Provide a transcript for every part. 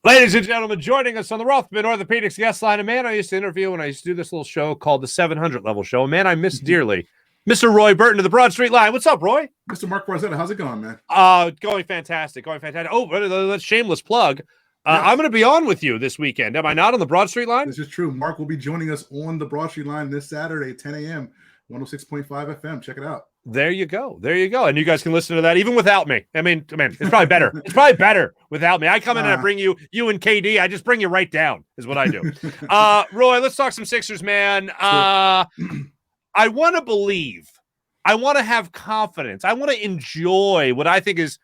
Ladies and gentlemen, joining us on the Rothman Orthopedics Guest Line, a man I used to interview when I used to do this little show called the 700 Level Show, a man I miss dearly, Mr. Roy Burton of the Broad Street Line. What's up, Roy? Mr. Marc Farzetta, how's it going, man? Going fantastic, Oh, that's shameless plug. Yes. I'm going to be on with you this weekend. Am I not on the Broad Street Line? This is true. Mark will be joining us on the Broad Street Line this Saturday, 10 a.m., 106.5 FM. Check it out. There you go. And you guys can listen to that even without me. I mean, it's probably better. It's probably better without me. I come in and I bring you and KD. I just bring you right down is what I do. Roy, let's talk some Sixers, man. I want to believe. I want to have confidence. I want to enjoy what I think is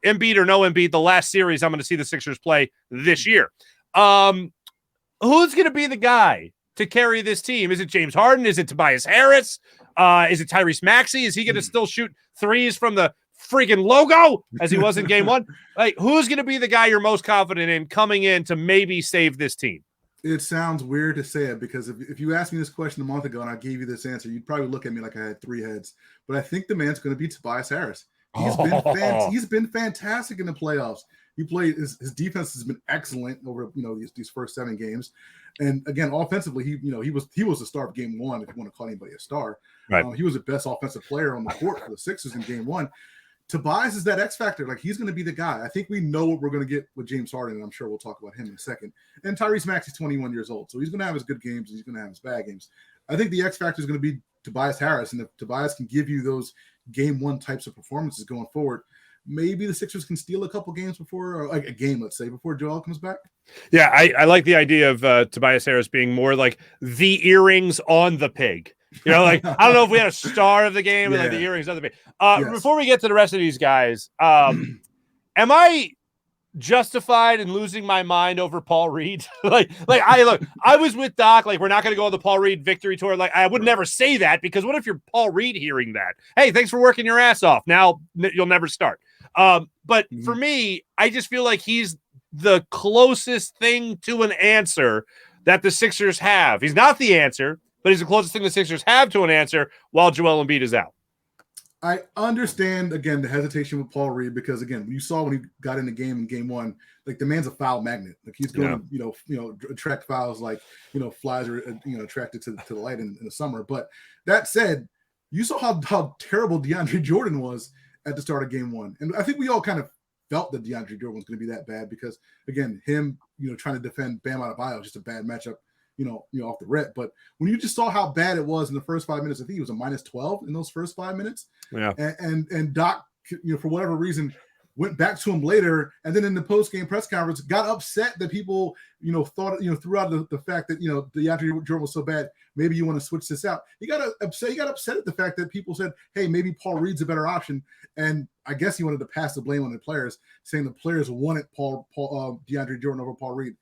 Embiid or no Embiid, the last series I'm going to see the Sixers play this year. Who's going to be the guy to carry this team? Is it James Harden? Is it Tobias Harris? Is it Tyrese Maxey? Is he going to still shoot threes from the freaking logo as he was in game one? Like, who's going to be the guy you're most confident in coming in to maybe save this team? It sounds weird to say it because if you asked me this question a month ago and I gave you this answer, you'd probably look at me like I had three heads. But I think the man's going to be Tobias Harris. He's been fantastic in the playoffs. He played his defense has been excellent over these first 7 games, and again offensively he was the star of game one if you want to call anybody a star. Right. He was the best offensive player on the court for the Sixers in game one. Tobias is that X factor. Like, he's going to be the guy. I think we know what we're going to get with James Harden, and I'm sure we'll talk about him in a second. And Tyrese Maxey's 21 years old, so he's going to have his good games and he's going to have his bad games. I think the X factor is going to be Tobias Harris, and if Tobias can give you those game one types of performances going forward, maybe the Sixers can steal a couple games before, or like a game, let's say, before Joel comes back. Yeah, I like the idea of Tobias Harris being more like the earrings on the pig. Like, I don't know if we had a star of the game and like the earrings on the pig. Yes. Before we get to the rest of these guys, am I justified in losing my mind over Paul Reed? I was with Doc, like, we're not going to go on the Paul Reed victory tour. Like, I would never say that, because what if you're Paul Reed hearing that? Hey, thanks for working your ass off. Now you'll never start. But for me, I just feel like he's the closest thing to an answer that the Sixers have. He's not the answer, but he's the closest thing the Sixers have to an answer while Joel Embiid is out. I understand, again, the hesitation with Paul Reed, because, again, when you saw when he got in the game in game one, like, the man's a foul magnet. Like, he's going to, attract fouls like, flies are, attracted to the light in the summer. But that said, you saw how terrible DeAndre Jordan was at the start of game one. And I think we all kind of felt that DeAndre Jordan was going to be that bad because, again, him, trying to defend Bam Adebayo, just a bad matchup, off the rip. But when you just saw how bad it was in the first 5 minutes, I think he was a -12 in those first 5 minutes. Yeah. And Doc, for whatever reason, went back to him later, and then in the post-game press conference got upset that people, thought, throughout the fact that, DeAndre Jordan was so bad, maybe you want to switch this out. He got upset at the fact that people said, hey, maybe Paul Reed's a better option. And I guess he wanted to pass the blame on the players, saying the players wanted DeAndre Jordan over Paul Reed.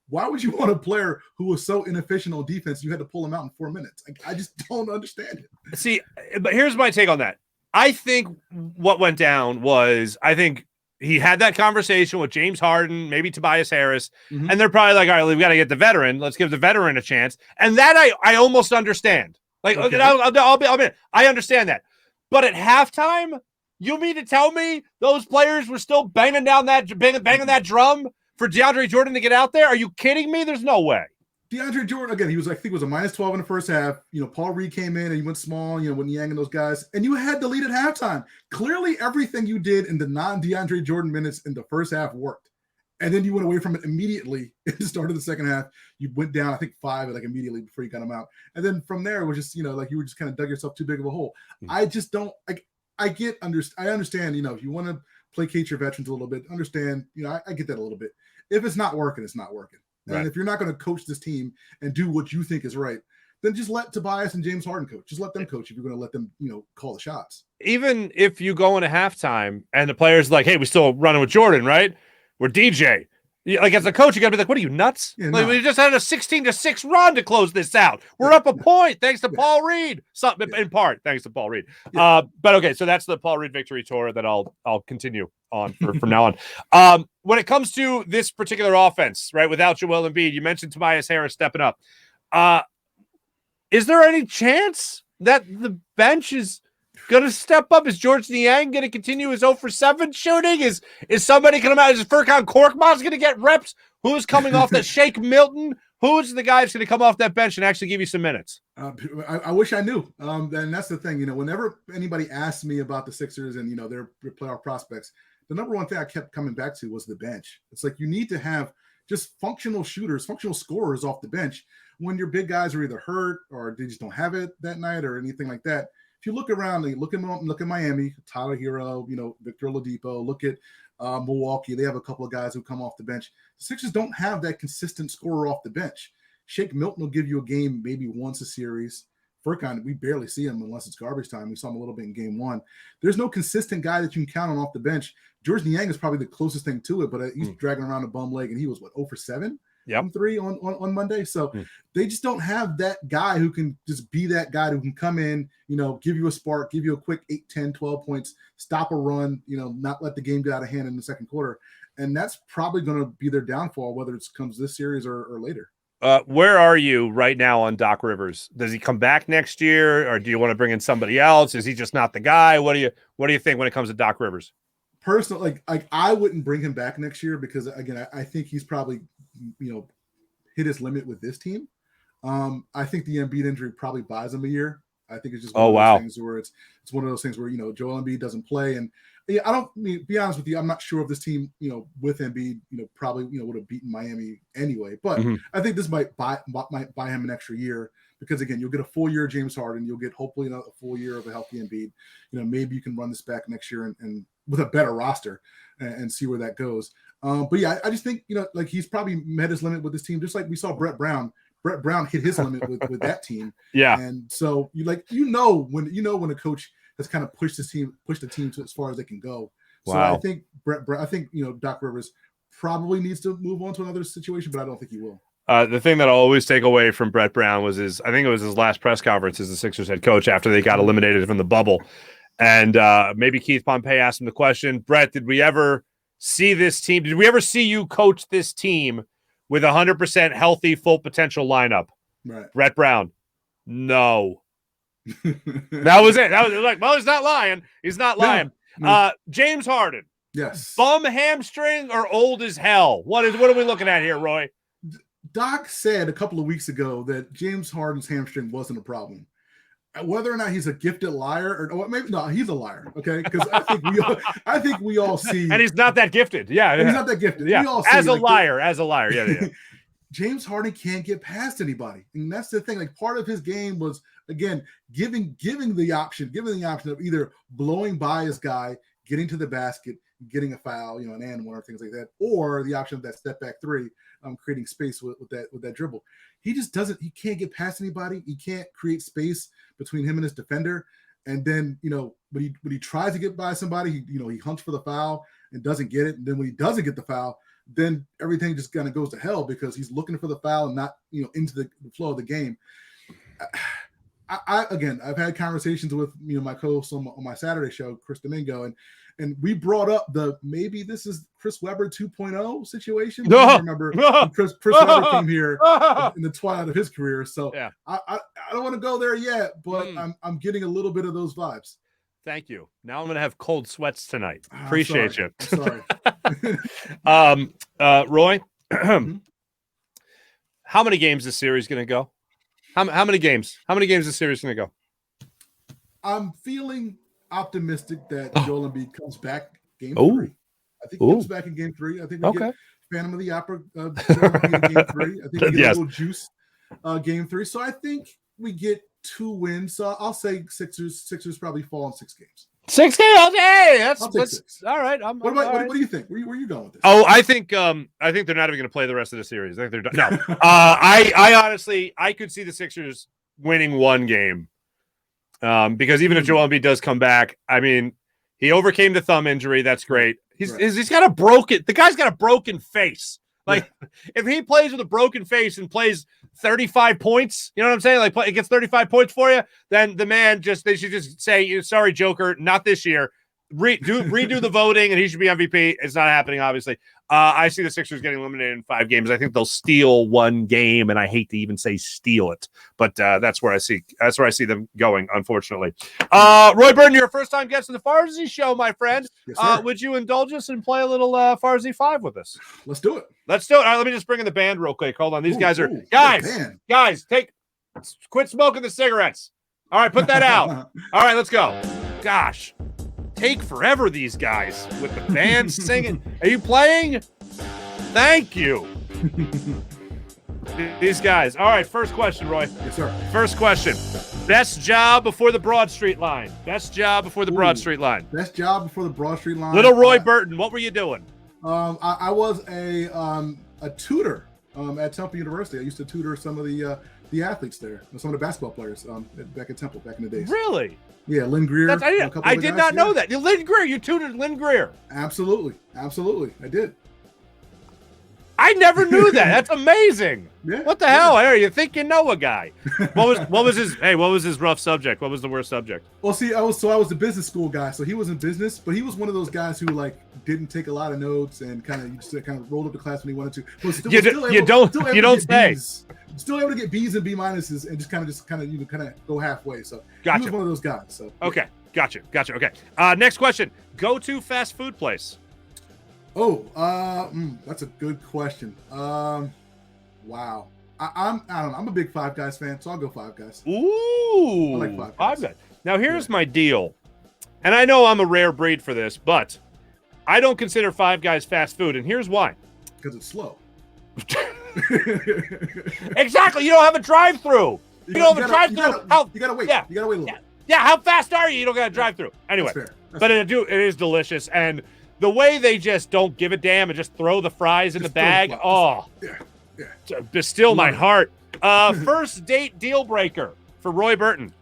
Why would you want a player who was so inefficient on defense you had to pull him out in 4 minutes? I just don't understand it. See, but here's my take on that. I think what went down was, I think he had that conversation with James Harden, maybe Tobias Harris, and they're probably like, all right, we've got to get the veteran. Let's give the veteran a chance. And that I almost understand. Like, okay. I understand that. But at halftime, you mean to tell me those players were still banging that drum for DeAndre Jordan to get out there? Are you kidding me? There's no way. DeAndre Jordan, again, he was, I think it was a -12 in the first half. Paul Reed came in and he went small, with Niang and those guys, and you had the lead at halftime. Clearly, everything you did in the non-DeAndre Jordan minutes in the first half worked. And then you went away from it immediately at the start of the second half. You went down, I think, 5 immediately before you got him out. And then from there, it was just, like you were just kind of dug yourself too big of a hole. I just don't, I understand, if you want to placate your veterans a little bit, understand, I get that a little bit. If it's not working, it's not working. And if you're not going to coach this team and do what you think is right, then just let Tobias and James Harden coach. Just let them coach if you're going to let them, call the shots. Even if you go into halftime and the player's like, hey, we still running with Jordan, right? We're DJ. Like, as a coach, you got to be like, what are you, nuts? Yeah, like, we just had a 16-6 run to close this out. We're up a point thanks to Paul Reed. In part, thanks to Paul Reed. But okay, so that's the Paul Reed victory tour that I'll continue on from now on. When it comes to this particular offense, right, without Joel Embiid, you mentioned Tobias Harris stepping up. Is there any chance that the bench is going to step up? Is George Niang going to continue his 0 for 7 shooting? Is somebody coming out? Is Furkan Korkmaz going to get reps? Who's coming off that? Shake Milton? Who's the guy that's going to come off that bench and actually give you some minutes? I wish I knew. And that's the thing. Whenever anybody asked me about the Sixers and, their playoff prospects, the number one thing I kept coming back to was the bench. It's like you need to have just functional shooters, functional scorers off the bench when your big guys are either hurt or they just don't have it that night or anything like that. If you look around, look at Miami, Tyler Hero, Victor Oladipo, look at Milwaukee. They have a couple of guys who come off the bench. The Sixers don't have that consistent scorer off the bench. Shake Milton will give you a game maybe once a series. Furkan, we barely see him unless it's garbage time. We saw him a little bit in game 1. There's no consistent guy that you can count on off the bench. George Niang is probably the closest thing to it, but he's dragging around a bum leg, and he was 0 for 7 from 3 on Monday. So they just don't have that guy who can just be that guy who can come in, give you a spark, give you a quick 8, 10, 12 points, stop a run, not let the game get out of hand in the second quarter. And that's probably going to be their downfall, whether it comes this series or later. Where are you right now on Doc Rivers? Does he come back next year, or do you want to bring in somebody else? Is he just not the guy? What do you think when it comes to Doc Rivers? Personally, like I wouldn't bring him back next year because again, I think he's probably hit his limit with this team. I think the Embiid injury probably buys him a year. I think it's just one of those things where it's one of those things where Joel Embiid doesn't play, and I don't be honest with you. I'm not sure if this team, with Embiid, probably would have beaten Miami anyway. But I think this might buy him an extra year because again, you'll get a full year of James Harden. You'll get hopefully a full year of a healthy Embiid. Maybe you can run this back next year and with a better roster and see where that goes. But yeah, I just think like he's probably met his limit with this team, just like we saw Brett Brown. Brett Brown hit his limit with that team. Yeah. And so when a coach has kind of pushed the team to as far as they can go. So wow. I think Doc Rivers probably needs to move on to another situation, but I don't think he will. The thing that I'll always take away from Brett Brown was I think it was his last press conference as the Sixers head coach after they got eliminated from the bubble. And maybe Keith Pompey asked him the question, Brett, did we ever see this team? Did we ever see you coach this team with 100% healthy, full potential lineup? Right. Brett Brown, no. That was it. That was like, well, he's not lying. He's not lying. No. James Harden. Yes. Bum hamstring or old as hell? What are we looking at here, Roy? Doc said a couple of weeks ago that James Harden's hamstring wasn't a problem. Whether or not he's a gifted liar or maybe no, he's a liar. Okay, because I think we all see, and he's not that gifted. Yeah, he's not that gifted. Yeah, we all see, as a liar. Yeah. James Harden can't get past anybody, and that's the thing. Like part of his game was again giving the option of either blowing by his guy, getting to the basket, getting a foul, an and one or things like that, or the option of that step back three, creating space with that dribble. He just doesn't. He can't get past anybody. He can't create space between him and his defender. And then when he tries to get by somebody, he hunts for the foul and doesn't get it. And then when he doesn't get the foul, then everything just kind of goes to hell because he's looking for the foul and not into the flow of the game. I've had conversations with my co-host on my Saturday show, Chris Domingo, and we brought up maybe this is Chris Webber 2.0 situation. I remember Chris Webber came here in the twilight of his career, so yeah. I don't want to go there yet, but I'm getting a little bit of those vibes. Thank you. Now I'm going to have cold sweats tonight. Appreciate you. Sorry. Roy, how many games this series going to go? How many games? How many games is this series going to go? I'm feeling optimistic that Joel Embiid comes back game 3. I think he comes back in game 3. I think we get Phantom of the Opera in game 3. I think we get a little juice game 3. So I think we get 2 wins. So I'll say Sixers probably fall in 6 games. 6 games? Hey, that's all right. What do you think? Where are you going with this? Oh, I think they're not even going to play the rest of the series. I think they're done. No. I honestly could see the Sixers winning 1 game. Because even if Joel Embiid does come back, I mean, he overcame the thumb injury. That's great. He's got the guy's got a broken face. Like if he plays with a broken face and plays 35 points, you know what I'm saying? Like it gets 35 points for you, then the man they should just say, sorry, Joker, not this year. redo the voting, and he should be MVP. It's not happening, obviously. I see the Sixers getting eliminated in 5 games. I think they'll steal 1 game, and I hate to even say steal it, but that's where I see them going, unfortunately. Roy Burton, you're a first-time guest on the Farzy Show, my friend. Yes, sir. Would you indulge us and play a little Farzy 5 with us? Let's do it. Let's do it. All right, let me just bring in the band real quick. Hold on. These guys are guys. Quit smoking the cigarettes. All right, put that out. All right, let's go. Gosh, take forever, these guys with the band singing. Are you playing? Thank you. These guys. All right, first question, Roy. Yes, sir. First question. Best job before the Broad Street line. Best job before the Broad Street line. Best job before the Broad Street line. Little Roy Burton, what were you doing? I was a tutor at Temple University. I used to tutor some of the athletes there, some of the basketball players back at Temple back in the days. Really? Yeah, Lynn Greer. I did not know that. Lynn Greer, you tutored Lynn Greer. Absolutely, I did. I never knew that. That's amazing. Yeah, what the hell? Hey, you think you know a guy? What was his rough subject? What was the worst subject? Well, see, I was a business school guy, so he was in business, but he was one of those guys who like didn't take a lot of notes and kind of rolled up the class when he wanted to. But still able to get B's and B minuses and just kind of go halfway. So gotcha. He was one of those guys. So okay, gotcha. Okay. Next question. Go to fast food place. Oh, that's a good question. Wow. I don't know. I'm a big Five Guys fan, so I'll go Five Guys. Ooh, I like Five Guys. Now here's my deal, and I know I'm a rare breed for this, but I don't consider Five Guys fast food, and here's why. Because it's slow. Exactly. You don't have a drive-through. You don't have a drive-through. You gotta wait. Yeah. You gotta wait a little bit. Yeah. How fast are you? You don't got a drive-through. Anyway, That's but it is delicious, and the way they just don't give a damn and just throw the fries in the bag. Distill my heart. First date deal breaker for Roy Burton.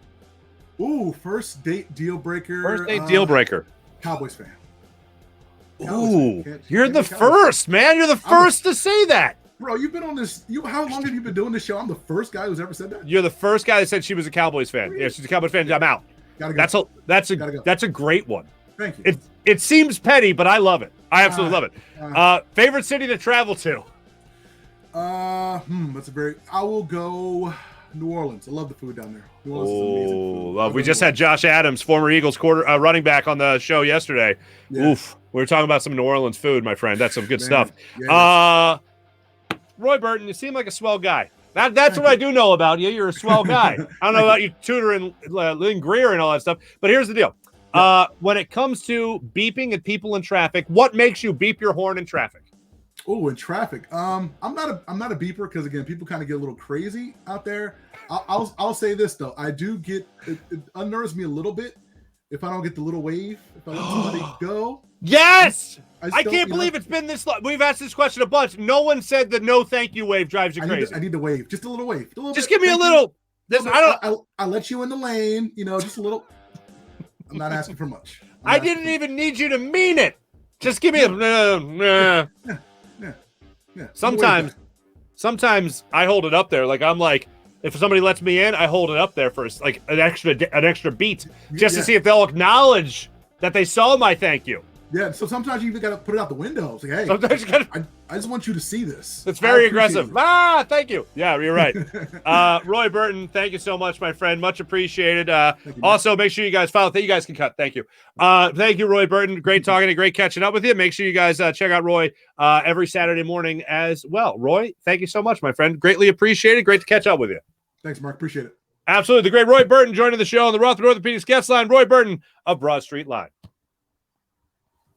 Ooh, first date deal breaker. First date deal breaker. Cowboys fan. You're the first, man. You're the first to say that. Bro, you've been on this. How long have you been doing this show? I'm the first guy who's ever said that. You're the first guy that said she was a Cowboys fan. Really? Yeah, she's a Cowboys fan. I'm out. Gotta go. That's a great one. Thank you. It seems petty, but I love it. I absolutely love it. Favorite city to travel to? That's a very. I will go New Orleans. I love the food down there. New Orleans is amazing food. Love. We just had Josh Adams, former Eagles running back, on the show yesterday. Yeah. Oof. We were talking about some New Orleans food, my friend. That's some good stuff. Yeah. Roy Burton, you seem like a swell guy. That's what I do know about you. You're a swell guy. I don't know about you tutoring Lynn Greer and all that stuff, but here's the deal. When it comes to beeping at people in traffic, what makes you beep your horn in traffic? Oh, in traffic. I'm not a beeper because again, people kind of get a little crazy out there. I'll say this though, I do get it unnerves me a little bit if I don't get the little wave. If I let somebody go. Yes, I can't believe it's been this long. We've asked this question a bunch. No one said the no thank you wave drives you crazy. I need the wave, just a little wave. Just give me a little. I let you in the lane. Just a little. I'm not asking for much. I didn't even need you to mean it. Just give me a. Yeah. Sometimes I hold it up there. Like I'm like, if somebody lets me in, I hold it up there for like an extra beat, just to see if they'll acknowledge that they saw my thank you. Yeah. So sometimes you even got to put it out the window. It's like, hey, sometimes you gotta, I just want you to see this. It's very aggressive. Thank you. Yeah, you're right. Roy Burton, thank you so much, my friend. Much appreciated. Also, make sure you guys follow. You guys can cut. Thank you. Thank you, Roy Burton. Great talking and great catching up with you. Make sure you guys check out Roy every Saturday morning as well. Roy, thank you so much, my friend. Greatly appreciated. Great to catch up with you. Thanks, Mark. Appreciate it. Absolutely. The great Roy Burton joining the show on the Rothman Orthopedic Guest Line. Roy Burton of Broad Street Line.